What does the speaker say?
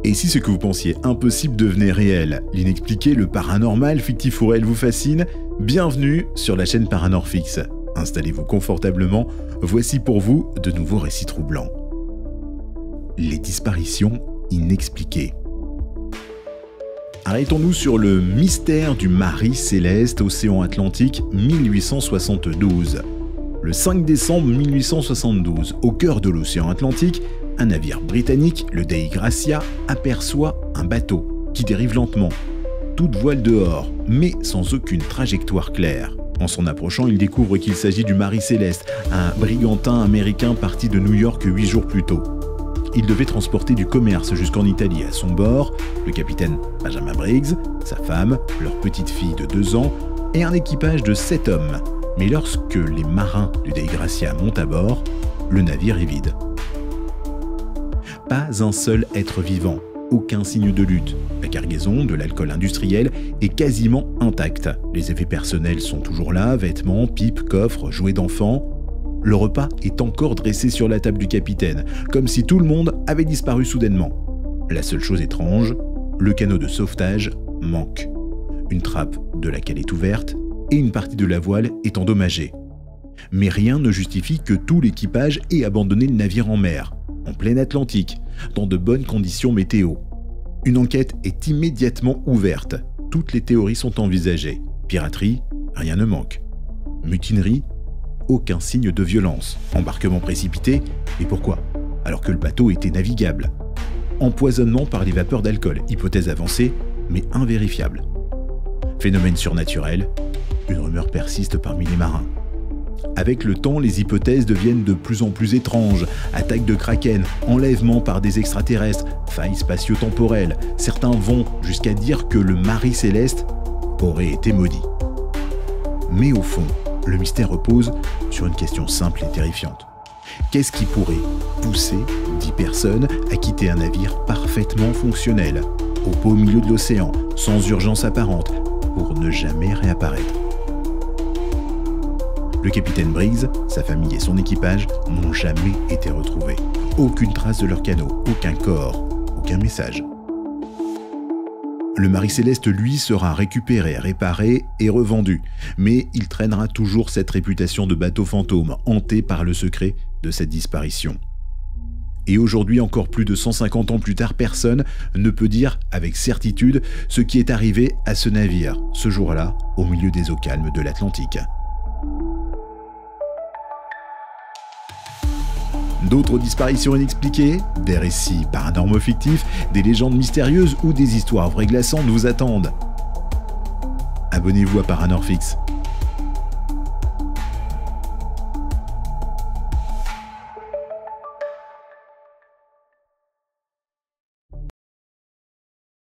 Et si ce que vous pensiez impossible devenait réel, l'inexpliqué, le paranormal, fictif ou réel vous fascine, bienvenue sur la chaîne Paranorfix. Installez-vous confortablement, voici pour vous de nouveaux récits troublants. Les disparitions inexpliquées. Arrêtons-nous sur le mystère du Marie Céleste, océan Atlantique, 1872. Le 5 décembre 1872, au cœur de l'océan Atlantique, un navire britannique, le Dei Gracia, aperçoit un bateau qui dérive lentement, toute voile dehors, mais sans aucune trajectoire claire. En s'en approchant, il découvre qu'il s'agit du Marie Céleste, un brigantin américain parti de New York 8 jours plus tôt. Il devait transporter du commerce jusqu'en Italie. À son bord, le capitaine Benjamin Briggs, sa femme, leur petite fille de 2 ans et un équipage de 7 hommes. Mais lorsque les marins du Dei Gracia montent à bord, le navire est vide. Pas un seul être vivant, aucun signe de lutte. La cargaison, de l'alcool industriel, est quasiment intacte. Les effets personnels sont toujours là, vêtements, pipes, coffres, jouets d'enfants. Le repas est encore dressé sur la table du capitaine, comme si tout le monde avait disparu soudainement. La seule chose étrange, le canot de sauvetage manque. Une trappe de la cale est ouverte et une partie de la voile est endommagée. Mais rien ne justifie que tout l'équipage ait abandonné le navire en mer, en plein Atlantique, dans de bonnes conditions météo. Une enquête est immédiatement ouverte. Toutes les théories sont envisagées. Piraterie, rien ne manque. Mutinerie, aucun signe de violence. Embarquement précipité, et pourquoi? Alors que le bateau était navigable. Empoisonnement par les vapeurs d'alcool, hypothèse avancée, mais invérifiable. Phénomène surnaturel, une rumeur persiste parmi les marins. Avec le temps, les hypothèses deviennent de plus en plus étranges. Attaques de kraken, enlèvements par des extraterrestres, failles spatio-temporelles. Certains vont jusqu'à dire que le Marie Céleste aurait été maudit. Mais au fond, le mystère repose sur une question simple et terrifiante. Qu'est-ce qui pourrait pousser 10 personnes à quitter un navire parfaitement fonctionnel, au beau milieu de l'océan, sans urgence apparente, pour ne jamais réapparaître? Le capitaine Briggs, sa famille et son équipage n'ont jamais été retrouvés. Aucune trace de leur canot, aucun corps, aucun message. Le Marie Céleste, lui, sera récupéré, réparé et revendu. Mais il traînera toujours cette réputation de bateau fantôme, hanté par le secret de cette disparition. Et aujourd'hui, encore plus de 150 ans plus tard, personne ne peut dire avec certitude ce qui est arrivé à ce navire, ce jour-là, au milieu des eaux calmes de l'Atlantique. D'autres disparitions inexpliquées, des récits paranormaux fictifs, des légendes mystérieuses ou des histoires vraies glaçantes vous attendent. Abonnez-vous à Paranorfix